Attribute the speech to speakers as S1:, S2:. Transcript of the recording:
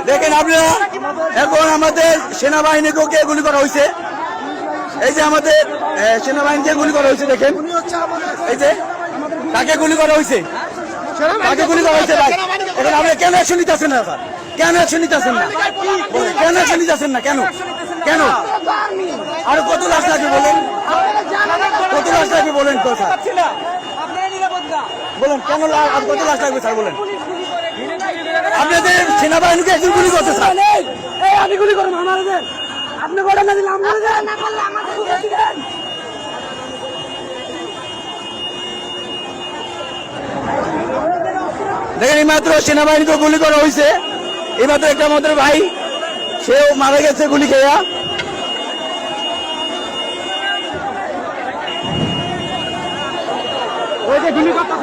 S1: দেখেন আপনারা, এখন আমাদের সেনাবাহিনীকে গুলি করা হয়েছে। এই যে আমাদের সেনাবাহিনীকে গুলি করা হয়েছে, দেখেন এই যে তাকে গুলি করা হয়েছে, তাকে গুলি করা হয়েছে। এখন আপনি কেন অ্যাকশন নিতেছেন না স্যার? কেন অ্যাকশন নিতেছেন না? কেন অ্যাকশন নিতেছেন না? কেন কেন আর কত লাশ লাগবে বলেন? কত লাশ লাগবে বলেন তো স্যার? বলেন কেন আর কত লাশ লাগবে স্যার বলেন? আপনাদের সেনাবাহিনীকে একজন গুলি করতে স্যার।
S2: আমি গুলি করবো আমাদের, আপনি করেন না দিলে
S1: দেখেন এইমাত্র সেনাবাহিনীকে গুলি করা হয়েছে। এইমাত্র একটা আমাদের ভাই, সেও মারা গেছে গুলি খেয়া।
S2: ওই যে গুলি করতে